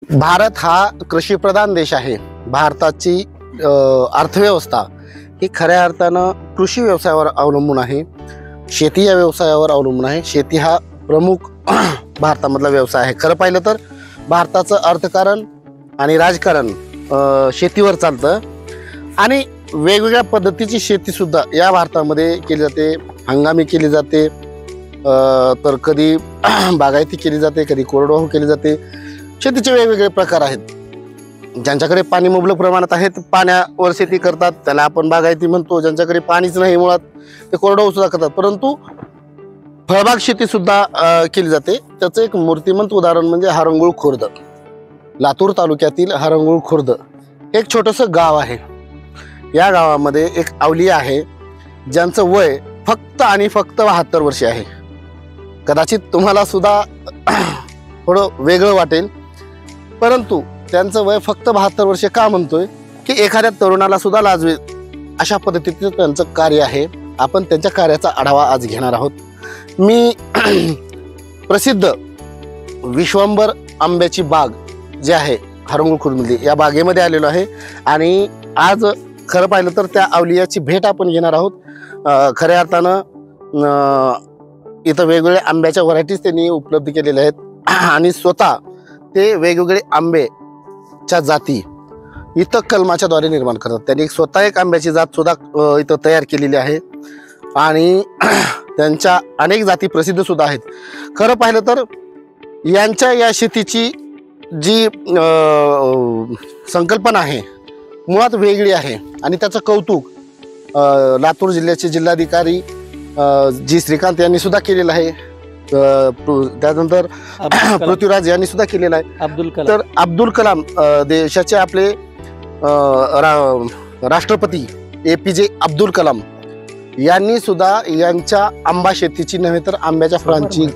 भारत हा कृषीप्रधान देश आहे। भारताची अर्थव्यवस्था ही खऱ्या अर्थानं कृषी व्यवसायावर अवलंबून आहे। शेती या व्यवसायावर अवलंबून आहे। शेती हा प्रमुख भारतामधला व्यवसाय आहे। खरं पाहिलं तर भारताचं अर्थकारण आणि राजकारण शेतीवर चालतं आणि वेगवेगळ्या पद्धतीची शेती सुद्धा या भारतामध्ये केली जाते। हंगामी केली जाते, तर कधी बागायती केली जाते, कधी कोरडवाहू केली जाते। शेतीचे वेगवेगळे प्रकार आहेत। ज्यांच्याकडे पाणी मुबलक प्रमाणात आहे ते पाण्यावर शेती करतात, त्याला आपण बागायती म्हणतो। ज्यांच्याकडे पाणीच नाही मुळात ते कोरडवाहू सुद्धा करतात। परंतु फळबाग शेती सुद्धा केली जाते। त्याचं एक मूर्तिमंत उदाहरण म्हणजे हरंगुळ खुर्द। लातूर तालुक्यातील हरंगुळ खुर्द एक छोटंसं गाव आहे। या गावामध्ये एक अवलिया आहे ज्यांचं वय फक्त आणि फक्त 72 वर्षे आहे। कदाचित तुम्हाला सुद्धा थोडं वेगळं वाटेल, परंतु त्यांचं वय फक्त 72 वर्षे का म्हणतोय की एखाद्या तरुणाला सुद्धा लाजवेल अशा पद्धतीचं त्यांचं कार्य आहे। आपण त्यांच्या कार्याचा आढावा आज घेणार आहोत। मी प्रसिद्ध विश्वंभर आंब्याची बाग जी आहे हरंगुळ खुर्दमध्ये या बागेमध्ये आलेलो आहे आणि आज खरं पाहिलं तर त्या अवलियाची भेट आपण घेणार आहोत। खऱ्या अर्थानं इथं वेगवेगळ्या आंब्याच्या व्हरायटीज त्यांनी उपलब्ध केलेल्या आहेत आणि स्वतः ते वेगवेगळे आंब्याच्या जाती इथं कलमाच्या द्वारे निर्माण करतात। त्यांनी स्वतः एक आंब्याची जात सुद्धा इथं तयार केलेली आहे आणि त्यांच्या अनेक जाती प्रसिद्ध सुद्धा आहेत। खरं पाहिलं तर यांच्या या शेतीची जी संकल्पना आहे मुळात वेगळी आहे आणि त्याचं कौतुक लातूर जिल्ह्याचे जिल्हाधिकारी जी श्रीकांत यांनी सुद्धा केलेलं आहे। त्यानंतर पृथ्वीराज यांनी सुद्धा केलेला आहे। तर अब्दुल कलाम देशाचे आपले राष्ट्रपती APJ अब्दुल कलाम यांनी सुद्धा यांच्या आंबा शेतीची नव्हे तर आंब्याच्या फळांची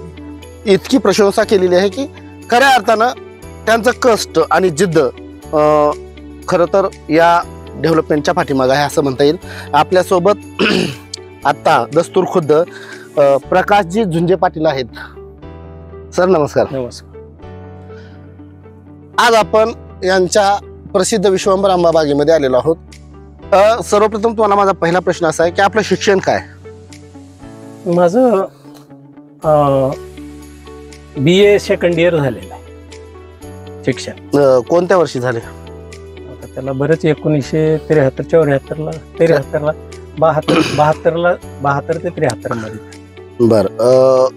इतकी प्रशंसा केलेली आहे की खऱ्या अर्थानं त्यांचं कष्ट आणि जिद्द खरं तर या डेव्हलपमेंटच्या पाठीमागे आहे असं म्हणता येईल। आपल्यासोबत आता दस्तूर खुद्द प्रकाशजी झुंजे पाटील आहेत। सर नमस्कार। नमस्कार। आज आपण यांच्या प्रसिद्ध विश्वंभर आंबा बागेमध्ये आलेलो आहोत। सर्वप्रथम तुम्हाला माझा पहिला प्रश्न असा आहे की आपलं शिक्षण काय? माझं BA सेकंड इयर झालेलं आहे शिक्षण। कोणत्या वर्षी झाले? आता त्याला बरेच 1973 74 ला 72 ते 73 मध्ये। बर,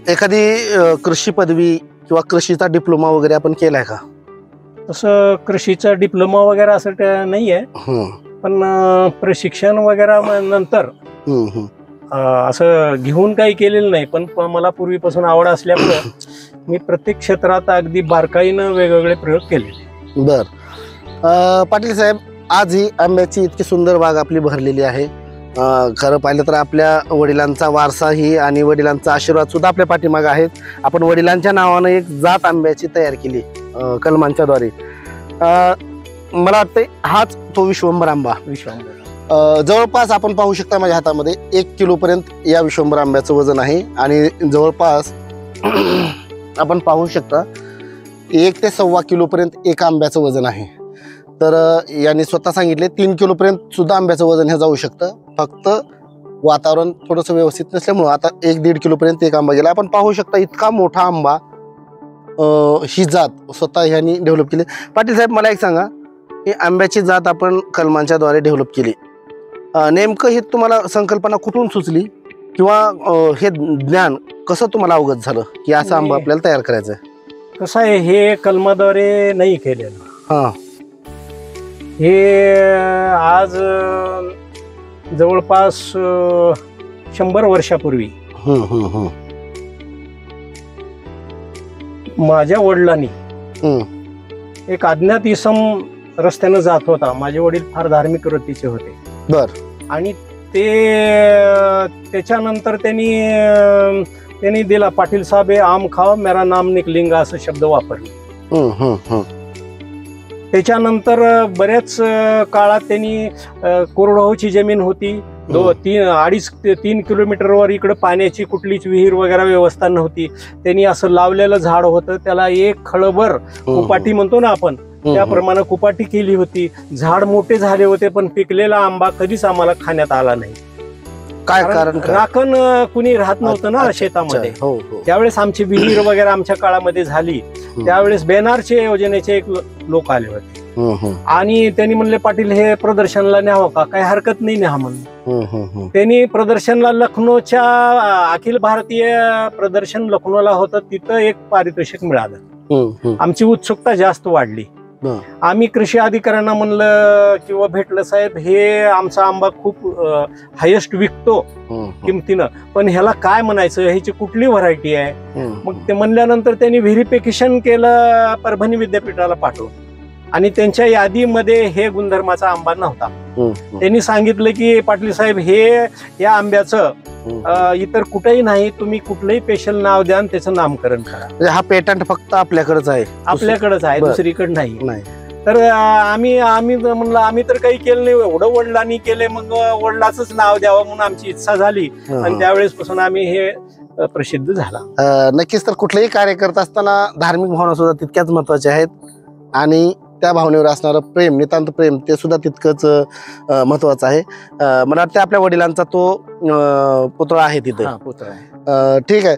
एखादी कृषी पदवी किंवा कृषीचा डिप्लोमा वगैरे आपण केलाय का? तसं कृषीचा डिप्लोमा वगैरे असं नाही आहे, पण प्रशिक्षण वगैरे नंतर असं घेऊन काही केलेलं नाही। पण मला पूर्वीपासून आवड असल्यामुळे मी प्रत्येक क्षेत्रात अगदी बारकाईनं वेगवेगळे प्रयोग केले। बर, पाटील साहेब, आज ही आंब्याची इतकी सुंदर बाग आपली भरलेली आहे। खरं पाहिलं तर आपल्या वडिलांचा वारसाही आणि वडिलांचा आशीर्वाद सुद्धा आपल्या पाठीमागे आहेत। आपण वडिलांच्या नावानं एक जात आंब्याची तयार केली कलमांच्या द्वारे। मला वाटतं हाच तो विश्वंभर आंबा। जवळपास आपण पाहू शकता माझ्या हातामध्ये 1 किलोपर्यंत या विश्वंभर आंब्याचं वजन आहे आणि जवळपास आपण पाहू शकता 1 ते 1.25 किलोपर्यंत एक आंब्याचं वजन आहे। तर यांनी स्वतः सांगितले 3 किलोपर्यंत सुद्धा आंब्याचं वजन हे जाऊ शकतं, फक्त वातावरण थोडंसं व्यवस्थित नसल्यामुळं आता 1-1.5 किलोपर्यंत एक आंबा गेला। आपण पाहू शकता इतका मोठा आंबा ही जात स्वतः ह्यांनी डेव्हलप केली। पाटील साहेब, मला एक सांगा, ही आंब्याची जात आपण कलमांच्या द्वारे डेव्हलप केली, नेमकं हे तुम्हाला संकल्पना कुठून सुचली किंवा हे ज्ञान कसं तुम्हाला अवगत झालं की असा आंबा आपल्याला तयार करायचं आहे? कसं आहे, हे कलमाद्वारे नाही केलेलं। हां, हे आज जवळपास 100 वर्षापूर्वी माझ्या वडिलांनी एक अज्ञात इसम रस्त्यानं जात होता। माझे वडील फार धार्मिक वृत्तीचे होते। बर, आणि त्याच्यानंतर त्यांनी दिला, पाटील साहेब आम खाओ मेरा नाम निकलिंगा असं शब्द वापरले। त्याच्यानंतर बऱ्याच काळात त्यांनी कोरडवाहूची जमीन होती 2-3 ते 3 किलोमीटरवर इकडे पाण्याची कुठलीच विहीर वगैरे व्यवस्था नव्हती. त्यांनी असं लावलेलं झाड होतं, त्याला एक खळभर कुपाटी म्हणतो ना आपण, त्याप्रमाणे कुपाटी केली होती. झाड मोठे झाले होते, पण पिकलेला आंबा कधीच आम्हाला खाण्यात आला नाही. काय कारण? राखण कुणी राहत नव्हतं ना शेतामध्ये. त्यावेळेस आमची विहीर वगैरे आमच्या काळामध्ये झाली, त्यावेळेस बेनारचे योजनेचे एक लोक आले होते आणि त्यांनी म्हणले, पाटील हे प्रदर्शनला न्यावं का? काही हरकत नाही न्या म्हणून. त्यांनी प्रदर्शनला लखनौच्या अखिल भारतीय प्रदर्शन लखनौला होतं, तिथं एक पारितोषिक मिळालं. आमची उत्सुकता जास्त वाढली. आम्ही कृषी अधिकाऱ्यांना म्हणलं किंवा भेटलं, साहेब हे आमचा आंबा खूप हायेस्ट विकतो किमतीनं, पण ह्याला काय म्हणायचं, ह्याची कुठली व्हरायटी आहे? मग ते म्हणल्यानंतर त्यांनी व्हेरिफिकेशन केलं, परभणी विद्यापीठाला पाठवलं आणि त्यांच्या यादीमध्ये हे गुणधर्माचा आंबा नव्हता. त्यांनी सांगितलं की पाटील साहेब हे या आंब्याचं इतर कुठेही नाही, तुम्ही कुठलंही स्पेशल नाव द्या आणि त्याचं नामकरण करा. हा पेटंट फक्त आपल्याकडेच आहे? आपल्याकडेच आहे, दुसरीकडे नाही. तर आम्ही म्हणलं आम्ही तर काही केलं नाही, एवढं वडिलांनी केले, मग वडिलाचंच नाव द्यावं म्हणून आमची इच्छा झाली आणि त्यावेळेस पासून आम्ही हे प्रसिद्ध झाला. नक्कीच. तर कुठलंही कार्य करत असताना धार्मिक भावना सुद्धा तितक्याच महत्वाच्या आहेत आणि त्या भावनेवर असणारं प्रेम, नितांत प्रेम, ते सुद्धा तितकंच महत्वाचं आहे. मला वाटतं आपल्या वडिलांचा तो पुतळा आहे तिथे. ठीक आहे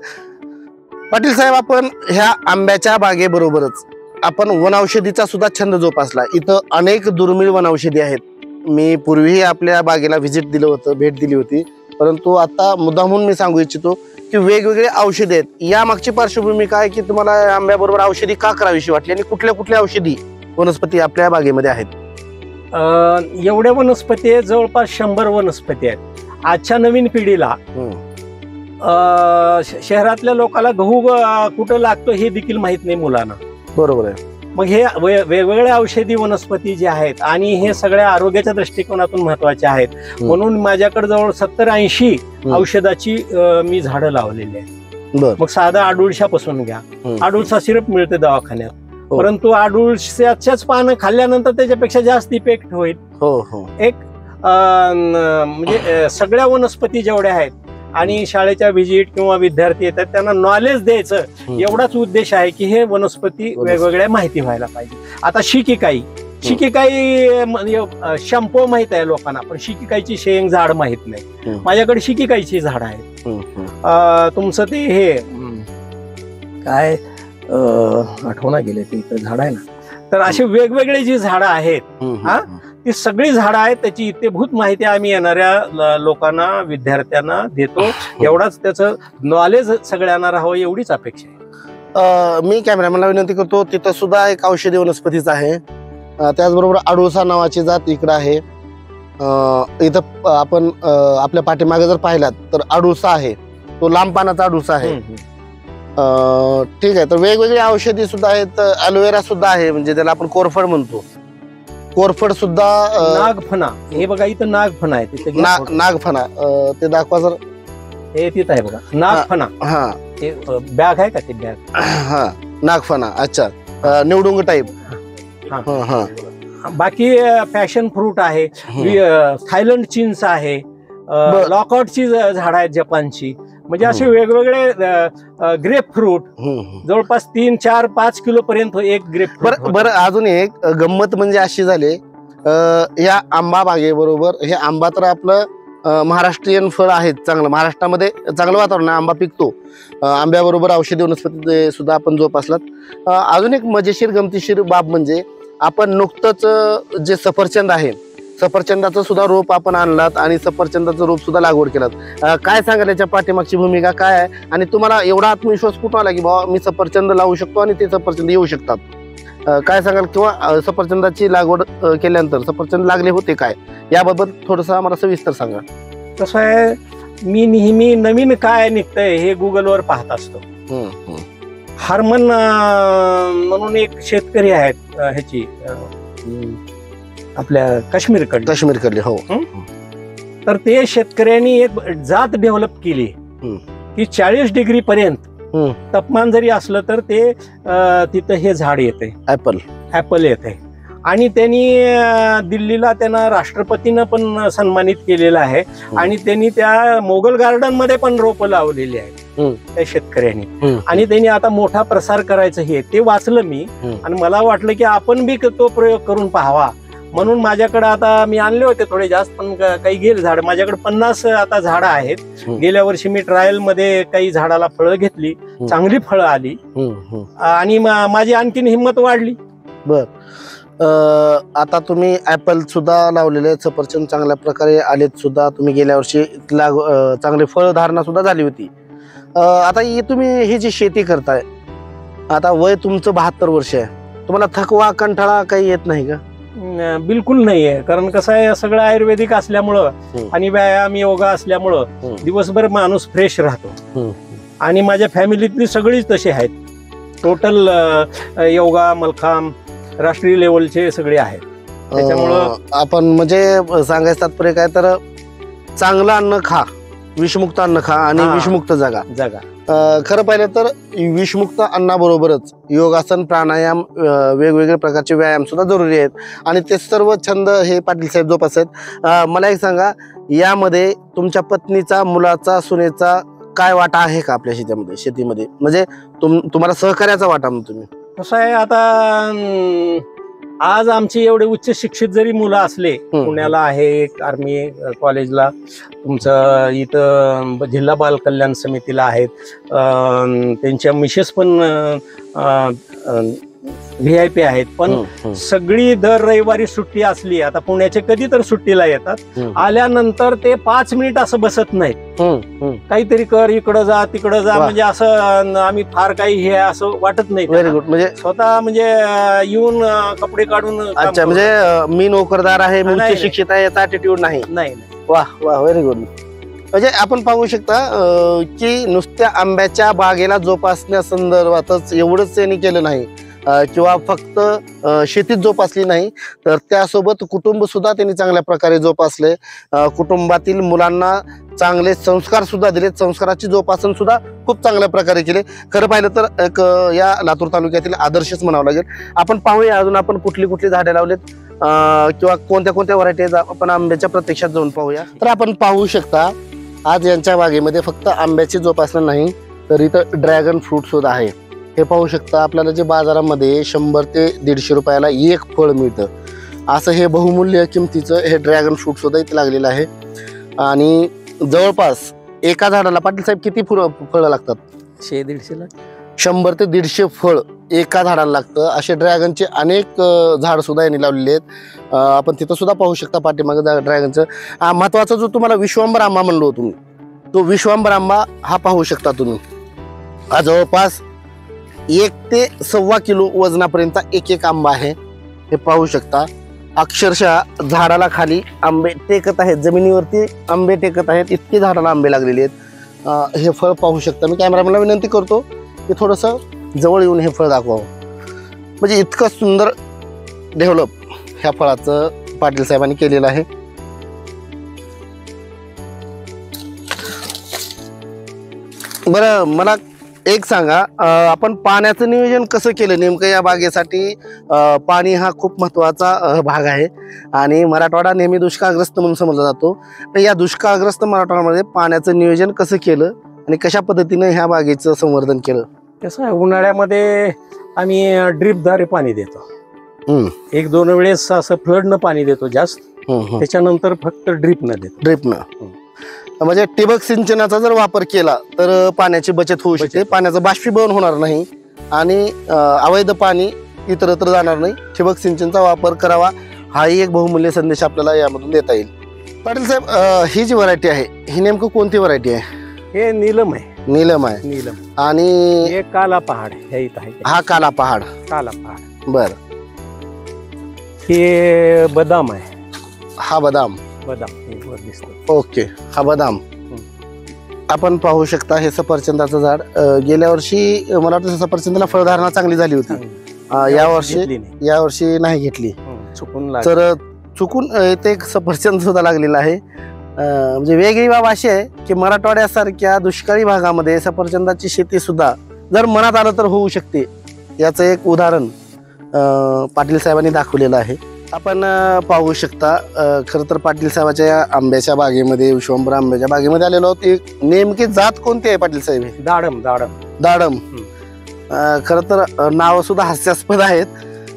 पाटील साहेब, आपण ह्या आंब्याच्या बागेबरोबरच आपण वनौषधीचा सुद्धा छंद जोपासला. इथं अनेक दुर्मिळ वनौषधी आहेत. मी पूर्वीही आपल्या बागेला व्हिजिट दिलं होतं, भेट दिली होती, परंतु आता मुद्दामहून मी सांगू इच्छितो की वेगवेगळे औषधी आहेत. या मागची पार्श्वभूमी काय की तुम्हाला आंब्याबरोबर औषधी का करावीशी वाटली आणि कुठल्या कुठल्या औषधी वनस्पती आपल्या बागेमध्ये आहेत? एवढ्या वनस्पती आहेत, जवळपास 100 वनस्पती आहेत. आजच्या नवीन पिढीला शहरातल्या लोकांना गहू कुठं लागतो हे देखील माहित नाही मुलांना. बरोबर आहे. मग हे वेगवेगळ्या औषधी वनस्पती जे आहेत आणि हे सगळ्या आरोग्याच्या दृष्टिकोनातून महत्वाचे आहेत, म्हणून माझ्याकडे जवळ 70-80 औषधाची मी झाडं लावलेली आहेत. मग साधा आडुळशापासून घ्या, आडुळसा सिरप मिळते दवाखान्यात, परंतु आडुळशाच्याच पानं खाल्ल्यानंतर त्याच्यापेक्षा जास्त इफेक्ट होईल. एक म्हणजे सगळ्या वनस्पती जेवढ्या आहेत आणि शाळेच्या व्हिजिट किंवा विद्यार्थी येतात त्यांना नॉलेज द्यायचं, एवढाच उद्देश आहे की हे वनस्पती वेगवेगळ्या माहिती व्हायला पाहिजे. आता शिकीकाई शॅम्पू माहित आहे लोकांना, पण शिकीकाईची शेंग झाड माहित नाही. माझ्याकडे शिकीकाईची झाड आहेत. तुमचं ते हे काय आठवणा गेले ते इथं झाड आहे ना, तर अशी वेगवेगळी जी झाडं आहेत ती सगळी झाडं आहेत, त्याची इत्यभूत माहिती आम्ही येणाऱ्या लोकांना, विद्यार्थ्यांना देतो. एवढाच त्याचं नॉलेज सगळ्यांना राहावं एवढीच अपेक्षा आहे. मी कॅमेरामॅनला विनंती करतो, तिथं सुद्धा एक औषधी वनस्पतीच आहे. त्याचबरोबर आडुळसा नावाची जात इकडं आहे. इथं आपण आपल्या पाठीमागे जर पाहिलात तर आडुळसा आहे, तो लांब पानाचा आडुळसा आहे. ठीक आहे. तर वेगवेगळी औषधी सुद्धा आहेत. ॲलोवेरा सुद्धा आहे, म्हणजे त्याला आपण कोरफड म्हणतो. कोरफड सुद्धा, नागफणा, हे बघा इथं नागफणा आहे, तिथे नागफणा ते दाखवा सर. हे तिथं आहे बघा नागफणा. हा, ते बॅग आहे का ते बॅग? हा, नागफणा. अच्छा, निवडुंग टाईप. बाकी पॅशन फ्रूट आहे, थायलंड चिंच आहे, लॉकआउटची झाड आहेत जपानची, म्हणजे असे वेगवेगळे ग्रेप फ्रूट जवळपास 3, 4, 5 किलो पर्यंत एक ग्रेप फ्रूट. बरं, अजून एक गंमत म्हणजे अशी झाली या आंबा बागेबरोबर, हे आंबा तर आपलं महाराष्ट्रीयन फळ आहे, चांगलं महाराष्ट्रामध्ये चांगलं वातावरण, आंबा पिकतो. आंब्याबरोबर औषधी वनस्पती सुद्धा आपण जोपासलात. अजून एक मजेशीर गमतीशीर बाब म्हणजे आपण नुकतंच जे सफरचंद आहे, सफरचंदाचं सुद्धा रोप आपण आणलात आणि सफरचंदाचं रोप सुद्धा लागवड केलात. काय सांगाल याच्या पाठीमागची भूमिका काय आहे आणि तुम्हाला एवढा आत्मविश्वास कुठून आला की बाबा मी सफरचंद लावू शकतो आणि ते सफरचंद येऊ शकतात? काय सांगाल? किंवा सफरचंदाची लागवड केल्यानंतर सफरचंद लागले होते काय, याबाबत थोडंसं आम्हाला सविस्तर सांगा. कसं आहे, मी नेहमी नवीन काय निघतंय हे गुगलवर पाहत असतो. हरमन म्हणून एक शेतकरी आहेत ह्याची आपल्या काश्मीरकडले. हो. तर ते शेतकऱ्यांनी एक जात डेव्हलप केली की 40 डिग्री पर्यंत तापमान जरी असलं तर ते तिथं हे झाड येते, ऍपल येते. आणि त्यांनी दिल्लीला त्यांना राष्ट्रपतीनं पण सन्मानित केलेलं आहे. आणि त्यांनी त्या मोगल गार्डन मध्ये पण रोपं लावलेली आहेत त्या शेतकऱ्यांनी. आणि त्यांनी आता मोठा प्रसार करायचं हे ते वाचलं मी. आणि मला वाटलं की आपण बी तो प्रयोग करून पाहावा, म्हणून माझ्याकडे आता मी आणले होते थोडे जास्त, पण काही गेले झाड. माझ्याकडे 50 आता झाडं आहेत. गेल्या वर्षी मी ट्रायल मध्ये काही झाडाला फळं घेतली, चांगली फळं आली आणि माझी आणखीन हिंमत वाढली. बर, आता तुम्ही ऍपल सुद्धा लावलेले, सफरचंद चांगल्या प्रकारे आलेत सुद्धा. तुम्ही गेल्या वर्षी चांगली फळ धारणा सुद्धा झाली होती. आता तुम्ही ही जी शेती करताय, आता वय तुमचं 72 वर्ष आहे, तुम्हाला थकवा कंटाळा काही येत नाही का? बिलकुल नाहीये. कारण कसं आहे, सगळं आयुर्वेदिक असल्यामुळं आणि व्यायाम योगा असल्यामुळं दिवसभर माणूस फ्रेश राहतो. आणि माझ्या फॅमिलीतली सगळीच तशी आहेत. टोटल योगा मलखाम राष्ट्रीय लेवलचे सगळे आहेत. त्याच्यामुळं आपण म्हणजे सांगायचं तात्पर्य काय तर, चांगलं अन्न खा, विषमुक्त अन्न खा आणि विषमुक्त जगा. खरं पाहिलं तर विषमुक्त अन्नाबरोबरच योगासन, प्राणायाम, वेगवेगळे प्रकारचे व्यायाम सुद्धा जरुरी आहेत. आणि ते सर्व छंद हे पाटील साहेब जोपासत. मला एक सांगा, यामध्ये तुमच्या पत्नीचा, मुलाचा, सुनेचा काय वाटा आहे का आपल्या शेतीमध्ये? म्हणजे तुम्हाला सहकार्याचा वाटा म्हणून तुम्ही कसं आहे, आता आज आमची एवढे उच्च शिक्षित जरी मुलं असले, पुण्याला आहे आर्मी कॉलेजला, तुमचं इथं जिल्हा बाल कल्याण समितीला आहेत, त्यांच्या मिसेस पण VIP आहेत, पण सगळी दर रविवारी सुट्टी असली, आता पुण्याचे कधी तर सुट्टीला येतात, आल्यानंतर ते 5 मिनिट असं बसत नाहीत. काहीतरी कर, इकडं जा तिकडं जा, म्हणजे असं आम्ही फार काही हे असं वाटत नाही. Very good. म्हणजे स्वतः म्हणजे येऊन कपडे काढून, अच्छा, म्हणजे मी नोकरदार आहे, मी उच्च शिक्षित आहे याचा ॲटिट्यूड नाही. वाह वाह, व्हेरी गुड. म्हणजे आपण पाहू शकता की नुसत्या आंब्याच्या बागेला जोपासण्यासंदर्भातच एवढंच त्यांनी केलं नाही, किंवा फक्त शेतीत जोपासली नाही, तर त्यासोबत कुटुंब सुद्धा त्यांनी चांगल्या प्रकारे जोपासले. कुटुंबातील मुलांना चांगले संस्कार सुद्धा दिले, संस्काराची जोपासन सुद्धा खूप चांगल्या प्रकारे केले. खरं पाहिलं तर एक या लातूर तालुक्यातील आदर्शच म्हणावं लागेल. आपण पाहूया अजून आपण कुठली कुठली झाडे लावलेत किंवा कोणत्या कोणत्या व्हरायटी आपण आंब्याच्या प्रत्यक्षात जाऊन पाहूया. तर आपण पाहू शकता, आज यांच्या बागेमध्ये फक्त आंब्याची जोपासना नाही, तर इथं ड्रॅगन फ्रूट सुद्धा आहे. हे पाहू शकता, आपल्याला जे बाजारामध्ये 100 ते 150 रुपयाला एक फळ मिळतं, असं हे बहुमूल्य किमतीचं हे ड्रॅगन फ्रूट सुद्धा इथे लागलेलं आहे. आणि जवळपास एका झाडाला पाटील साहेब किती फळं लागतात? 100-150 100 ते 150 फळ एका झाडाला लागतं. असे ड्रॅगनचे अनेक झाड सुद्धा यांनी लावलेले आहेत. आपण तिथं सुद्धा पाहू शकता पाठीमागं ड्रॅगनचं. महत्वाचा जो तुम्हाला विश्वांबर आंबा म्हणलो तुम्ही, तो विश्वांबर आंबा हा पाहू शकता तुम्ही. हा जवळपास 1 ते 1.25 किलो वजनापर्यंत एक आंबा आहे. हे पाहू शकता, अक्षरशः झाडाला खाली आंबे टेकत आहेत, जमिनीवरती आंबे टेकत आहेत, इतके झाडाला आंबे लागलेले आहेत. हे फळ पाहू शकता. मी कॅमेरामॅनला विनंती करतो की थोडंसं जवळ येऊन हे फळ दाखवावं. म्हणजे इतकं सुंदर डेव्हलप ह्या फळाचं पाटील साहेबांनी केलेलं आहे. बरं, मला एक सांगा, आपण पाण्याचं नियोजन कसं केलं नेमकं या बागेसाठी? पाणी हा खूप महत्त्वाचा भाग आहे आणि मराठवाडा नेहमी दुष्काळग्रस्त म्हणून समजला जातो. तर या दुष्काळग्रस्त मराठवाड्यामध्ये पाण्याचं नियोजन कसं केलं आणि कशा पद्धतीने ह्या बागेचं संवर्धन केलं? कसं आहे, उन्हाळ्यामध्ये आम्ही ड्रीपद्वारे पाणी देतो. 1-2 वेळेस असं फ्लडनं पाणी देतो जास्त, त्याच्यानंतर फक्त ड्रीपनं देतो. म्हणजे ठिबक सिंचनाचा जर वापर केला तर पाण्याची बचत होऊ शकते, पाण्याचं बाष्पीभवन होणार नाही आणि अवैध पाणी इतरत्र जाणार नाही. ठिबक सिंचनचा वापर करावा, हाही एक बहुमूल्य संदेश आपल्याला यामधून देता येईल. पाटील साहेब, ही जी व्हरायटी आहे ही नेमकं कोणती व्हरायटी आहे? हे नीलम आहे. नीलम आहे. नीलम. आणि हे काला पहाड हे इथं आहे. हा काला पहाड. काला पहाड. बर. हे बदाम आहे. हा बदाम. बदाम वर दिसतो. ओके, हा बदाम. आपण पाहू शकता हे सफरचंदाचं झाड. गेल्या वर्षी मला वाटतं सफरचंदाला फळधारणा चांगली झाली होती. यावर्षी नाही घेतली. तर चुकून ते सफरचंद सुद्धा लागलेलं आहे. म्हणजे वेगळी बाब अशी आहे की मराठवाड्यासारख्या दुष्काळी भागामध्ये सफरचंदाची शेती सुद्धा जर मनात आलं तर होऊ शकते. याचं एक उदाहरण पाटील साहेबांनी दाखवलेलं आहे. आपण पाहू शकता खरं तर पाटील साहेबाच्या या आंब्याच्या बागेमध्ये, विश्वंभर आंब्याच्या बागेमध्ये आलेलो आहोत. एक नेमकी जात कोणती आहे पाटील साहेब? दाडम. दाडम. दाडम. खरं तर नाव सुद्धा हास्यास्पद आहेत,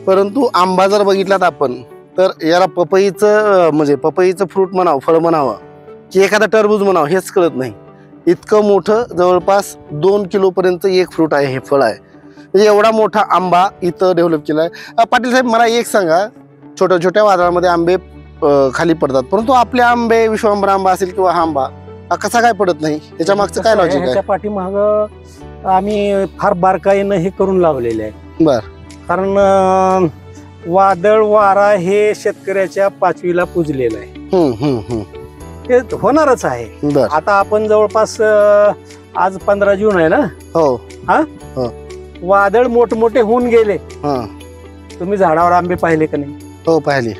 परंतु आंबा जर बघितलात आपण तर याला पपईचं म्हणजे पपईचं फ्रूट म्हणावं, फळ म्हणावं की एखादा टरबूज म्हणावं हेच कळत नाही. इतकं मोठं, जवळपास 2 किलोपर्यंत एक फ्रूट आहे, हे फळ आहे. म्हणजे एवढा मोठा आंबा इथं डेव्हलप केला आहे. पाटील साहेब मला एक सांगा, छोट्या छोट्या वादळामध्ये आंबे खाली पडतात, परंतु आपले आंबे, विश्वंभर आंबा असेल किंवा हा आंबा कसा काय पडत नाही? त्याच्या मागचं काय लॉजिक आहे? त्याच्या पाठीमाग आम्ही फार बारकाईनं हे करून लावलेले आहे. बर. कारण वादळ वारा हे शेतकऱ्याच्या 5वीला पुजलेलं आहे. ते होणारच आहे. बर. आता आपण जवळपास आज 15 जून आहे ना. हो. हा. वादळ मोठमोठे होऊन गेले. तुम्ही झाडावर आंबे पाहिले का नाही? हो, पाहिले,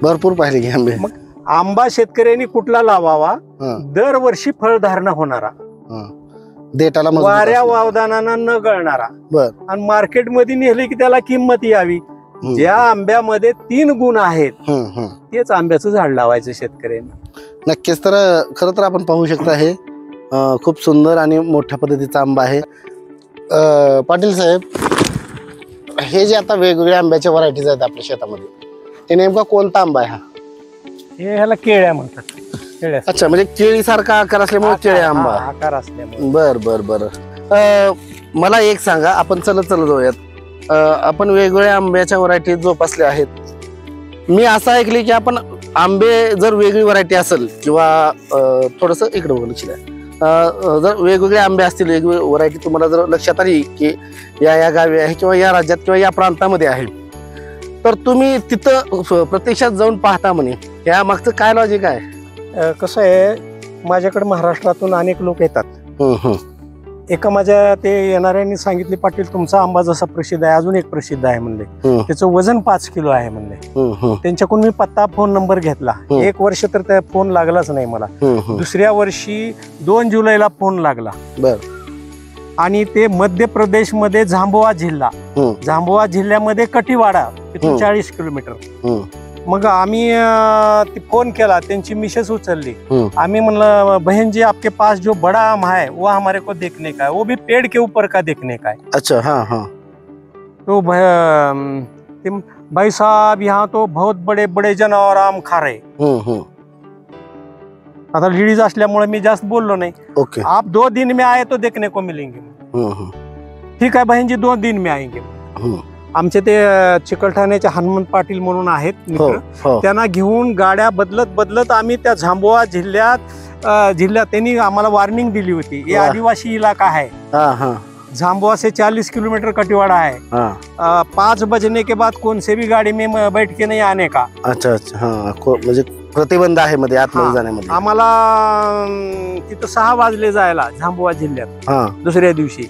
भरपूर पाहिले की आंबे. मग आंबा शेतकऱ्यांनी कुठला लावावा? दरवर्षी फळधारणा होणारा, देठाला वाऱ्या वावदानानं न गळणारा, आणि मार्केटमध्ये नेले की त्याला किंमत यावी. ज्या आंब्यामध्ये 3 गुण आहेत तेच आंब्याचं झाड लावायचं शेतकऱ्यांनी. नक्कीच. तर खरं तर आपण पाहू शकता हे खूप सुंदर आणि मोठ्या पद्धतीचा आंबा आहे. पाटील साहेब, हे जे आता वेगवेगळ्या आंब्याच्या व्हरायटीज आहेत आपल्या शेतामध्ये, ते नेमका कोणता आंबा आहे? हा, ह्याला केळ्या म्हणतात. केळ्या. अच्छा, म्हणजे केळीसारखा आकार असल्यामुळे केळ्या आंबा आकार असल्यामुळे. बर बर बर. मला एक सांगा, आपण चलत जाऊयात. आपण वेगवेगळ्या आंब्याच्या व्हरायटी जोपासल्या आहेत. मी असं ऐकले की आपण आंबे जर वेगळी व्हरायटी असेल किंवा थोडस इकडे लक्ष द्या, जर वेगवेगळे आंबे असतील, वेगवेगळी व्हरायटी तुम्हाला जर लक्षात आली की या गावी आहे किंवा या राज्यात किंवा या प्रांतामध्ये आहे, तर तुम्ही तिथं प्रत्यक्षात जाऊन पाहता म्हणे, या मागचं काय लॉजिक आहे? कसं आहे, माझ्याकडे महाराष्ट्रातून अनेक लोक येतात. एका माझ्या ते येणाऱ्यांनी सांगितले, पाटील तुमचा आंबा जसा प्रसिद्ध आहे, अजून एक प्रसिद्ध आहे म्हणले, त्याचं वजन 5 किलो आहे म्हणले. त्यांच्याकडून मी पत्ता, फोन नंबर घेतला. 1 वर्ष तर त्या फोन लागलाच नाही मला. दुसऱ्या वर्षी 2 जुलैला फोन लागला. आणि ते मध्य प्रदेश मध्ये झांबुआ जिल्हा, झांबुआ जिल्ह्यामध्ये कटिवाडा, तिथून 40 किलोमीटर. मग आम्ही फोन केला, त्यांची मिसेस उचलली. आम्ही म्हणलं, बहन जी आपके पास जो बड़ा आम है वो हमारे को देखने का है, वो भी पेड़ के ऊपर का देखने का है. अच्छा. हाँ हाँ. तो भाई साहब यहाँ तो बहुत बड़े बड़े जानवर आम खा रहे. आता लेडीज असल्यामुळे मी जास्त बोललो नाही. ओके. आप 2 दिन में आए तो देखने को मिलेंगे. ठीक आहे बहन जी, 2 दिन में आएंगे. आमचे ते चिकलठाण्याचे हनुमंत पाटील म्हणून आहेत मित्र, त्यांना घेऊन गाड्या बदलत बदलत आम्ही त्या झांबुआ जिल्ह्यात त्यांनी आम्हाला वॉर्निंग दिली होती, ये आदिवासी इलाका है, झांबुआ से 40 किलोमीटर कटिवाड़ा है, 5 बजने के बाद कौन से भी गाड़ी में बैठ के नहीं आने का. अच्छा अच्छा. हाँ, म्हणजे प्रतिबंध आहे मध्ये आतमध्ये जाण्यामध्ये. आम्हाला तिथं 6 वाजले जायला झांबुआ जिल्ह्यात दुसऱ्या दिवशी.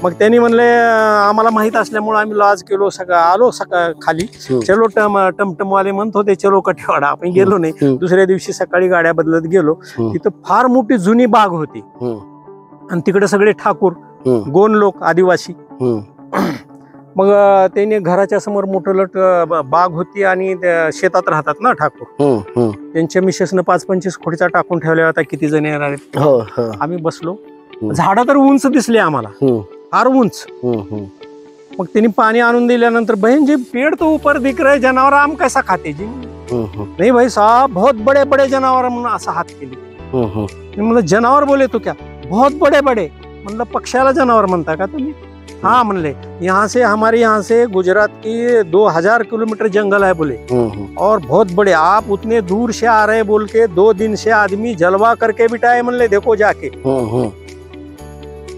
मग त्यांनी म्हणले, आम्हाला माहित असल्यामुळे आम्ही लॉज केलो, आलो खाली. चलो टमटमवाले म्हणत होते चलो कटिवाडा, आपण गेलो नाही. दुसऱ्या दिवशी सकाळी गाड्या बदलत गेलो. तिथं फार मोठी जुनी बाग होती आणि तिकडे सगळे ठाकूर, गोंड लोक, आदिवासी. मग त्यांनी घराच्या समोर मोठलट बाग होती आणि शेतात राहतात ना ठाकूर. त्यांच्या मिसेसनं 5-25 खोडीचा टाकून ठेवल्या होता, किती जण येणार आहेत. आम्ही बसलो. झाडं तर उंच दिसले आम्हाला, फार उंच. मग त्यांनी पाणी आणून दिल्यानंतर, बहन जी पेड़ तो ऊपर दिख रहे, जनावर आम कैसा खाते जी? नाही भाई साहब, बहुत बड़े बड़े जनावर म्हणून असं हात केले. म्हणलं जनावर बोले तो क्या? बहुत बड़े बड़े. म्हणलं पक्षाला जनावर म्हणता का तुम्ही? हाँ म्हणले, यहाँ से हमारे यहाँ से गुजरात की 2000 किलोमीटर जंगल है बोले, और बहुत बड़े, आप उतने दूर से आ रहे बोल के 2 दिन से आदमी जलवा करके बिठाए म्हणले, देखो जाके.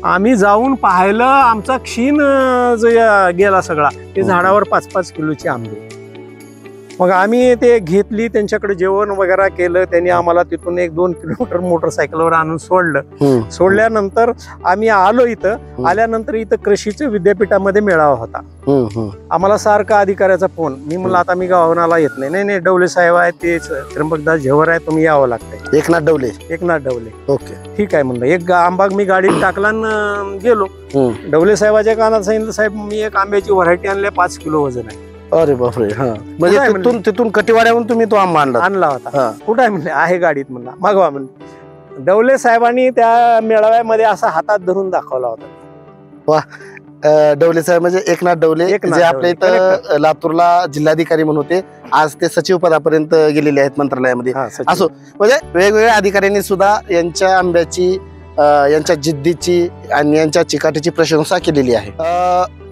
आम्ही जाऊन पाहिलं, आमचा क्षीण गेला सगळा. ते झाडावर 5-5 किलोचे आंबे. मग आम्ही ते घेतली, त्यांच्याकडे जेवण वगैरे केलं. त्यांनी आम्हाला तिथून 1-2 किलोमीटर मोटरसायकलवर आणून सोडलं. सोडल्यानंतर आम्ही आलो इथं. आल्यानंतर इथं कृषीच्या विद्यापीठामध्ये मेळावा होता. आम्हाला सारखा अधिकाऱ्याचा फोन. मी म्हणलं आता मी गावाला येत नाही. नाही डवले साहेब आहेत, ते त्र्यंबकदास झेवर आहे, तुम्ही यावं लागतंय. एकनाथ डवले. ओके ठीक आहे म्हणलं. एक आंबा मी गाडीत टाकला आणि गेलो. डवले साहेबाच्या कानात सांगितलं, साहेब मी एक आंब्याची व्हरायटी आणल्या, 5 किलो वजन आहे. अरे बापरे. म्हणजे तिथून कटिवाड्याहून तुम्ही तो आंबा आणला होता. कुठं आहे म्हणले, आहे गाडीत. म्हणला मागवा म्हणले. डवले साहेबांनी त्या मेळाव्यामध्ये असा हातात धरून दाखवला होता. वा. डवले साहेब म्हणजे एकनाथ डवले, जे आपल्या इथं लातूरला जिल्हाधिकारी म्हणून होते. आज ते सचिव पदापर्यंत गेलेले आहेत मंत्रालयामध्ये. असो, म्हणजे वेगवेगळ्या अधिकाऱ्यांनी सुद्धा यांच्या आंब्याची, यांच्या जिद्दीची आणि यांच्या चिकाटीची प्रशंसा केलेली आहे.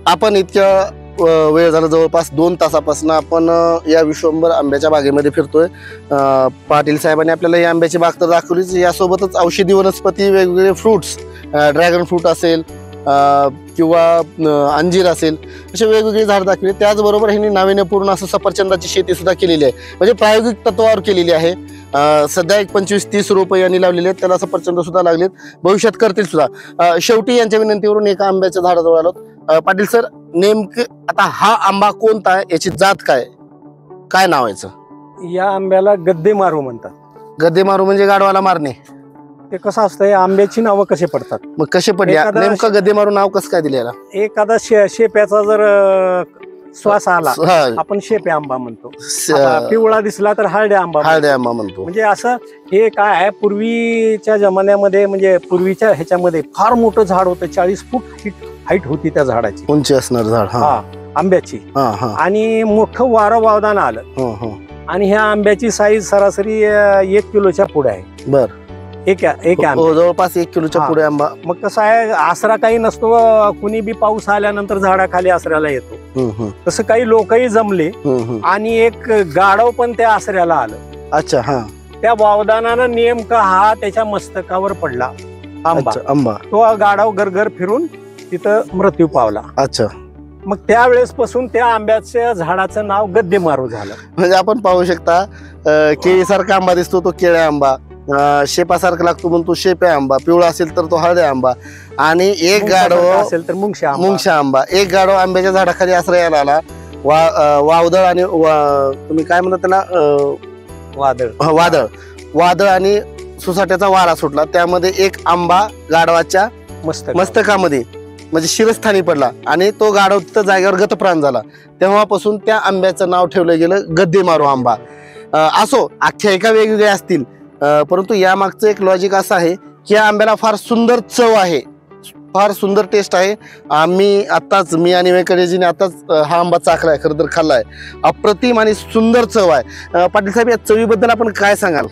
आपण इतक्या वेळ झाला, जवळपास 2 तासापासून आपण या विश्वंभर आंब्याच्या बागेमध्ये फिरतोय. पाटील साहेबांनी आपल्याला ही आंब्याची बाग तर दाखवलीच, यासोबतच औषधी वनस्पती, वेगवेगळे फ्रुट्स, ड्रॅगन फ्रूट असेल किंवा अंजीर असेल, असे वेगवेगळे झाड दाखवले. त्याचबरोबर ह्यांनी नाविन्यपूर्ण असं सफरचंदाची शेती सुद्धा केलेली आहे, म्हणजे प्रायोगिक तत्वावर केलेली आहे. सध्या एक 25-30 रोपं यांनी लावलेले आहेत, त्याला सफरचंद सुद्धा लागलेत, भविष्यात करतील सुद्धा. शेवटी यांच्या विनंतीवरून एका आंब्याच्या झाडाजवळ आलो. पाटील सर, नेमके आता हा आंबा कोणता आहे, याची जात काय नाव याचं? या आंब्याला गद्दे मारू म्हणतात. गद्दे मारू म्हणजे गाढवाला मारणे. ते कसं असतं, आंब्याची नावं कसे पडतात? मग कसे पडले नेमकं गद्दे मारू नाव कसं काय दिलेला? एखादा शेप्याचा जर श्वास आला, आपण शेपे आंबा म्हणतो. पिवळा दिसला तर हळदे आंबा म्हणतो. म्हणजे असं हे काय आहे, पूर्वीच्या जमान्यामध्ये, म्हणजे पूर्वीच्या ह्याच्यामध्ये फार मोठं झाड होतं. 40 फूट हाईट होती त्या झाडाची, उंची असणार झाड आंब्याची. आणि मोठं वारं वावदान आलं आणि ह्या आंब्याची साईज सरासरी 1 किलोच्या पुढे आहे. बर. जवळपास 1 किलोच्या पुढे आंबा. मग कसं आहे, आसरा काही नसतो. कुणी बी पाऊस आल्यानंतर झाडाखाली आसऱ्याला येतो. तसं काही लोकही जमले आणि एक गाढव पण त्या आसऱ्याला आलं. अच्छा. त्या वावदानानं नेमका हा त्याच्या मस्तकावर पडला आंबा. तो गाढव गरगर फिरून तिथं मृत्यू पावला. अच्छा. मग त्यावेळेस पासून त्या आंब्याच्या झाडाचं नाव गद्दे मारू झालं. म्हणजे आपण पाहू शकता, केळीसारखा आंबा दिसतो तो केळ्या आंबा, शेपासारखा लागतो म्हणून तो शेप्या आंबा, पिवळा असेल तर तो हळद्या आंबा, आणि एक गाढव असेल तर मुंगशा आंबा. एक गाढव आंब्याच्या झाडाखाली आश्रयाला आला. वावदळ आणि तुम्ही काय म्हणता त्याला, वादळ आणि सुसाट्याचा वारा सुटला. त्यामध्ये एक आंबा गाढवाच्या मस्तकामध्ये म्हणजे शिरस्थानी पडला आणि तो गाढव तिथं जागेवर गतप्राण झाला. तेव्हापासून त्या आंब्याचं नाव ठेवलं गेलं गद्दे मारू आंबा. असो, आख्यायिका वेगवेगळ्या असतील, परंतु यामागचं एक लॉजिक असं आहे की या आंब्याला फार सुंदर चव आहे, फार सुंदर टेस्ट आहे. मी आणि व्यंकटेशजीने आताच हा आंबा चाखलाय, खरं तर खाल्लाय. अप्रतिम आणि सुंदर चव आहे. पाटील साहेब, या चवीबद्दल आपण काय सांगाल?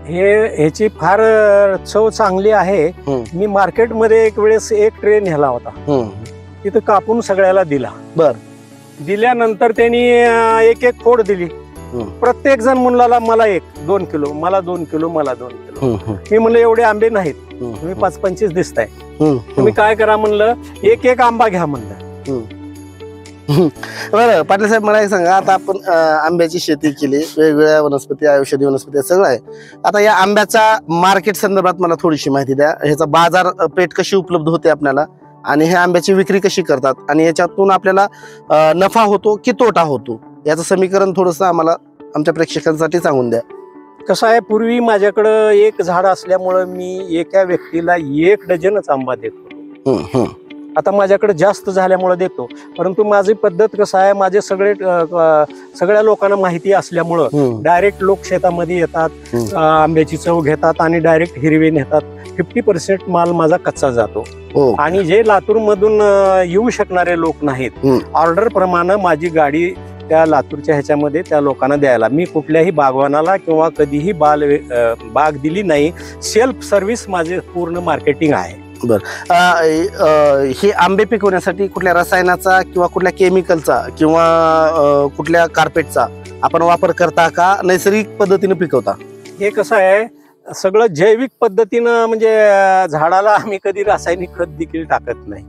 ह्याची फार चव चांगली आहे. मी मार्केटमध्ये एक वेळेस एक ट्रे नेला होता, तिथं कापून सगळ्याला दिला. बर. दिल्यानंतर त्यांनी एक फोड दिली. प्रत्येक जण म्हणला मला 1-2 किलो, मला 2 किलो, मला 2 किलो. मी म्हणलं एवढे आंबे नाहीत, तुम्ही 25-25 दिसताय, तुम्ही काय करा म्हणलं, एक आंबा घ्या म्हणलं. बरं पाटील साहेब, मला एक सांगा, आता आपण आंब्याची शेती केली, वेगवेगळ्या वनस्पती, औषधी वनस्पती सगळं आहे. आता या आंब्याच्या मार्केट संदर्भात मला थोडीशी माहिती द्या. ह्याचा बाजारपेठ कशी उपलब्ध होते आपल्याला, आणि हे आंब्याची विक्री कशी करतात, आणि याच्यातून आपल्याला नफा होतो की तोटा होतो, याचं समीकरण थोडंसं आम्हाला आमच्या प्रेक्षकांसाठी सांगून द्या. कसं आहे, पूर्वी माझ्याकडं एक झाड असल्यामुळं मी एका व्यक्तीला 1 डझनच आंबा देतो. आता माझ्याकडे जास्त झाल्यामुळे देतो, परंतु माझी पद्धत कसं आहे, माझे सगळ्या लोकांना माहिती असल्यामुळं डायरेक्ट लोक शेतामध्ये येतात, आंब्याची चव घेतात आणि डायरेक्ट हिरवे नेतात. 50% माल माझा कच्चा जातो. आणि जे लातूर मधून येऊ शकणारे लोक नाहीत, ऑर्डर प्रमाणे माझी गाडी त्या लातूरच्या ह्याच्यामध्ये त्या लोकांना द्यायला. मी कुठल्याही बागवानाला किंवा कधीही बाग दिली नाही. सेल्फ सर्व्हिस माझे पूर्ण मार्केटिंग आहे. बर. हे आंबे पिकवण्यासाठी कुठल्या रसायनाचा किंवा कुठल्या केमिकलचा किंवा कुठल्या कार्पेटचा आपण वापर करता का नैसर्गिक पद्धतीने पिकवता? हे कसं आहे, सगळं जैविक पद्धतीनं, म्हणजे झाडाला आम्ही कधी रासायनिक खत देखील टाकत नाही.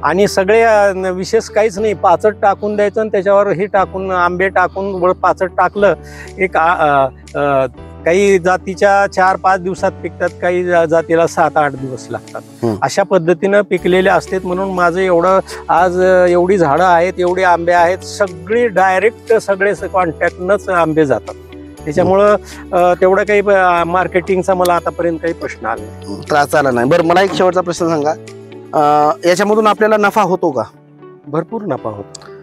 आणि सगळे विशेष काहीच नाही, पाचट टाकून द्यायचं आणि त्याच्यावर हे टाकून आंबे टाकून पाचट टाकलं. एक काही जातीच्या 4-5 दिवसात पिकतात, काही जातीला 7-8 दिवस लागतात. अशा पद्धतीनं पिकलेले असतात. म्हणून माझं एवढं आज एवढी झाडं आहेत, एवढे आंबे आहेत, सगळी डायरेक्ट सगळे कॉन्टॅक्टनंच आंबे जातात. त्याच्यामुळं तेवढं काही मार्केटिंगचा मला आतापर्यंत काही प्रश्न आला नाही, त्रास आला नाही. बरं, मला एक शेवटचा प्रश्न सांगा, याच्यामधून आपल्याला नफा होतो का? भरपूर नफा होतो.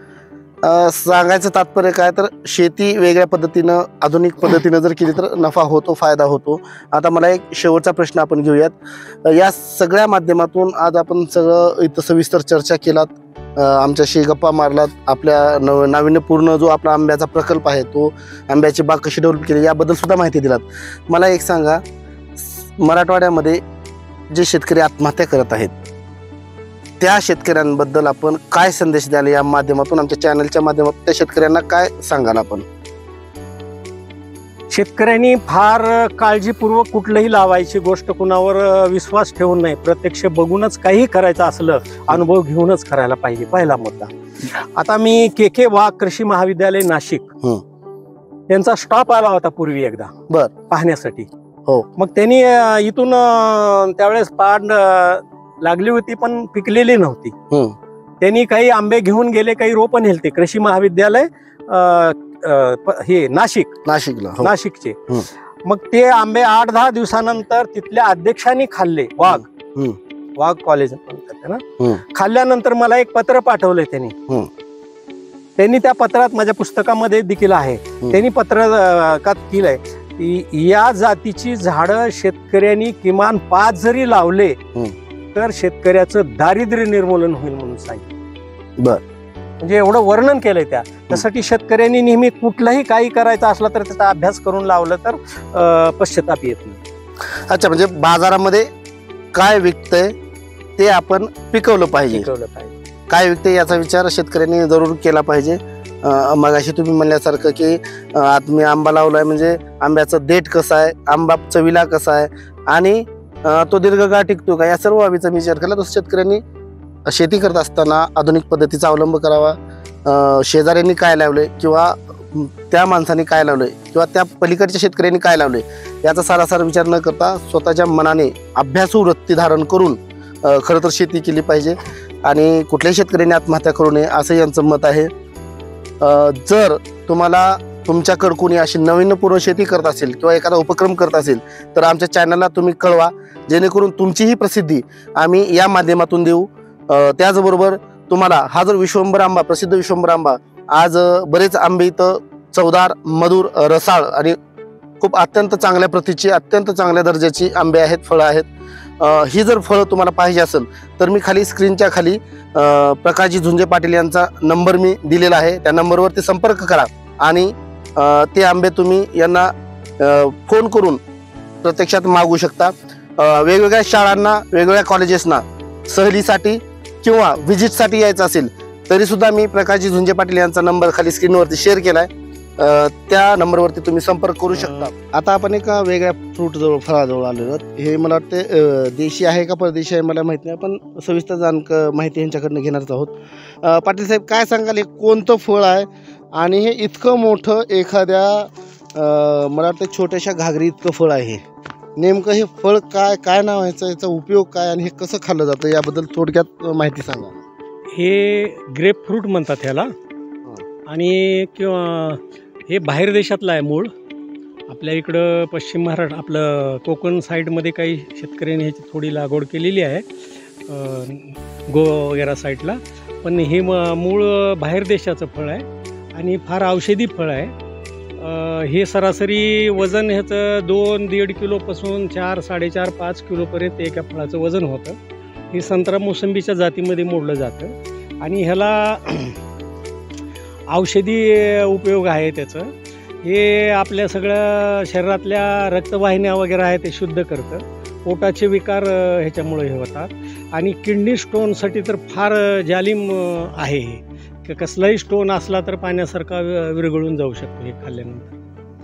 सांगायचं तात्पर्य काय, तर शेती वेगळ्या पद्धतीनं आधुनिक पद्धतीनं जर केली तर नफा होतो, फायदा होतो. आता मला एक शेवटचा प्रश्न आपण घेऊयात. या सगळ्या माध्यमातून आज आपण सगळं इथं सविस्तर चर्चा केलात, आमच्याशी गप्पा मारलात, आपल्या नाविन्यपूर्ण जो आपला आंब्याचा प्रकल्प आहे तो, आंब्याची बाग कशी डेव्हलप केली याबद्दल सुद्धा माहिती दिलात. मला एक सांगा, मराठवाड्यामध्ये जे शेतकरी आत्महत्या करत आहेत त्या शेतकऱ्यांबद्दल आपण काय संदेश द्याल या माध्यमातून, आमच्या चॅनलच्या माध्यमातून त्या शेतकऱ्यांना काय सांगाल आपण? शेतकऱ्यांनी फार काळजीपूर्वक कुठलंही लावायची गोष्ट कुणावर विश्वास ठेवून नाही, प्रत्यक्ष बघूनच काही करायचं असलं अनुभव घेऊनच करायला पाहिजे, पहिला मुद्दा. आता मी के वाघ कृषी महाविद्यालय नाशिक त्यांचा स्टॉप आला होता पूर्वी एकदा पाहण्यासाठी. हो, मग त्यांनी इथून त्यावेळेस पाड लागली होती पण पिकलेली नव्हती. त्यांनी काही आंबे घेऊन गेले, काही रोपं नेलते. कृषी महाविद्यालय हे नाशिकचे. मग ते आंबे 8-10 दिवसानंतर तिथल्या अध्यक्षांनी खाल्ले. वाघ कॉलेज म्हणतात ना. खाल्ल्यानंतर मला एक पत्र पाठवलंय त्यांनी त्या पत्रात माझ्या पुस्तकामध्ये देखील आहे. त्यांनी पत्रकात केलंय की या जातीची झाडं शेतकऱ्यांनी किमान 5 जरी लावले तर शेतकऱ्याचं दारिद्र्य निर्मूलन होईल म्हणून सांगितलं. म्हणजे एवढं वर्णन केलंय त्यासाठी शेतकऱ्यांनी नेहमी कुठलंही काही करायचं असलं तर त्याचा अभ्यास करून लावलं तर पश्चाताप येत नाही. अच्छा, म्हणजे बाजारामध्ये काय विकतंय ते आपण पिकवलं पाहिजे, काय विकते याचा विचार शेतकऱ्यांनी जरूर केला पाहिजे. मगाशी तुम्ही म्हणल्यासारखं की आता मी आंबा लावलाय म्हणजे आंब्याचं देठ कसं आहे, आंबा चवीला कसा आहे आणि तो दीर्घकाळ टिकतो का, या सर्व बाबीचा विचार केला. तर शेतकऱ्यांनी शेती करत असताना आधुनिक पद्धतीचा अवलंब करावा. शेजाऱ्यांनी काय लावले किंवा त्या माणसाने काय लावले किंवा त्या पलीकडच्या शेतकऱ्यांनी काय लावले याचा सारासार विचार न करता स्वतःच्या मनाने अभ्यासू वृत्ती धारण करून खरं तर शेती केली पाहिजे आणि कुठल्याही शेतकऱ्यांनी आत्महत्या करू नये असं यांचं मत आहे. जर तुम्हाला तुमच्याकडं कोणी अशी नाविन्यपूर्ण शेती करत असेल किंवा एखादा उपक्रम करत असेल तर आमच्या चॅनलला तुम्ही कळवा, जेणेकरून तुमचीही प्रसिद्धी आम्ही या माध्यमातून देऊ. त्याचबरोबर तुम्हाला हा जर विश्वंभर आंबा, प्रसिद्ध विश्वंभर आंबा, आज बरेच आंबे इथं चवदार, मधुर, रसाळ आणि खूप अत्यंत चांगल्या प्रतीची, अत्यंत चांगल्या दर्जाची आंबे आहेत, फळं आहेत. ही जर फळं तुम्हाला पाहिजे असेल तर मी खाली स्क्रीनच्या खाली प्रकाशजी झुंजे पाटील यांचा नंबर मी दिलेला आहे, त्या नंबरवरती संपर्क करा आणि ते आंबे तुम्ही यांना फोन करून प्रत्यक्षात मागू शकता. वेगवेगळ्या शाळांना, वेगवेगळ्या कॉलेजेसना सहलीसाठी किंवा व्हिजिटसाठी यायचं असेल तरी सुद्धा मी प्रकाशजी झुंजे पाटील यांचा नंबर खाली स्क्रीनवरती शेअर केलाय, त्या नंबरवरती तुम्ही संपर्क करू शकता. आता आपण एका वेगळ्या फ्रूट जवळ, फळाजवळ आलेलो आहोत. हे मला वाटते देशी आहे का परदेशी आहे मला माहिती नाही, पण सविस्तर माहिती यांच्याकडनं घेणारच आहोत. पाटील साहेब, काय सांगाल, हे कोणतं फळ आहे आणि हे इतकं मोठं एखाद्या मला वाटतं छोट्याशा घागरी इतकं फळ आहे, नेमकं हे फळ काय नाव आहे, याचा उपयोग काय आणि हे कसं खाल्लं जातं याबद्दल थोडक्यात माहिती सांगा. हे ग्रेप फ्रूट म्हणतात ह्याला आणि किंवा हे बाहेर देशातलं आहे मूळ. आपल्या इकडं पश्चिम महाराष्ट्र, आपलं कोकण साईडमध्ये काही शेतकऱ्यांनी ह्याची थोडी लागवड केलेली आहे, वगैरे साईडला, पण हे मूळ बाहेर देशाचं फळ आहे आणि फार औषधी फळ आहे. हे सरासरी वजन ह्याचं 2-1.5 किलोपासून 4-4.5-5 किलोपर्यंत एका फळाचं वजन होतं. हे संत्रा मोसंबीच्या जातीमध्ये मोडलं जातं आणि ह्याला औषधी उपयोग आहे त्याचं. हे आपल्या सगळ्या शरीरातल्या रक्तवाहिन्या वगैरे आहे ते शुद्ध करतं. पोटाचे विकार ह्याच्यामुळे हे होतात आणि किडनी स्टोनसाठी तर फार जालिम आहे हे. कसलाही स्टोन असला तर पाण्यासारखा विरघळून जाऊ शकतो हे खाल्ल्यानंतर.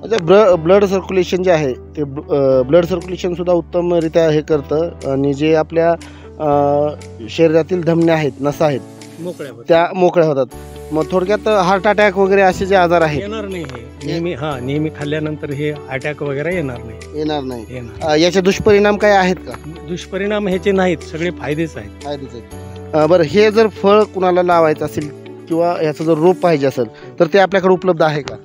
अच्छा, ब्लड सर्क्युलेशन जे आहे ते ब्लड सर्क्युलेशन सुद्धा उत्तमरित्या हे करतं आणि जे आपल्या शरीरातील धमन्या आहेत, नसा आहेत, मोकळ्या त्या मोकळ्या होतात. मग थोडक्यात हार्ट अटॅक वगैरे असे जे आजार आहेत येणार नाही. हे नेहमी खाल्ल्यानंतर हे अटॅक वगैरे येणार नाही. येणार नाही. याचे दुष्परिणाम काय आहेत का? दुष्परिणाम ह्याचे नाहीत, सगळे फायदेच आहेत. फायदेच आहेत. बरं, हे जर फळ कुणाला लावायचं असेल किंवा याचं जर रोप पाहिजे असेल तर ते आपल्याकडे उपलब्ध आहे का?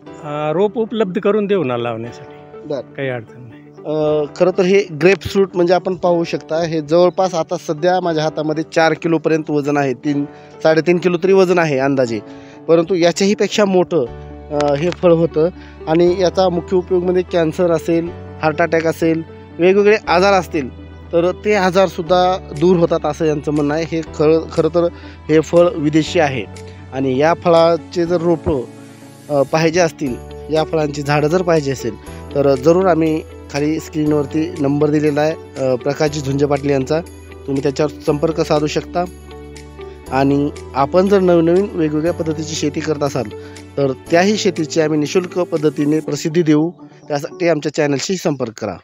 रोप उपलब्ध करून देऊ ना लावण्यासाठी, बरं. काही अडचण नाही. खरं तर हे ग्रेप फ्रूट म्हणजे आपण पाहू शकता, हे जवळपास आता सध्या माझ्या हातामध्ये 4 किलोपर्यंत वजन आहे. 3-3.5 किलो तरी वजन आहे अंदाजे. परंतु याच्याही पेक्षा मोठं हे फळ होतं आणि याचा मुख्य उपयोग म्हणजे कॅन्सर असेल, हार्ट अटॅक असेल, वेगवेगळे आजार असतील तर ते आजारसुद्धा दूर होतात असं यांचं म्हणणं आहे. हे खरं तर हे फळ विदेशी आहे आणि या फळाचे जर रोपं पाहिजे असतील, या फळांची झाडं जर पाहिजे असेल तर जरूर आम्ही खाली स्क्रीनवरती नंबर दिलेला आहे प्रकाशजी झुंजे पाटील यांचा, तुम्ही त्याच्यावर संपर्क साधू शकता. आणि आपण जर नवनवीन वेगवेगळ्या पद्धतीची शेती करत असाल तर त्याही शेतीची आम्ही निःशुल्क पद्धतीने प्रसिद्धी देऊ. त्यासाठी आमच्या चॅनलशी संपर्क करा.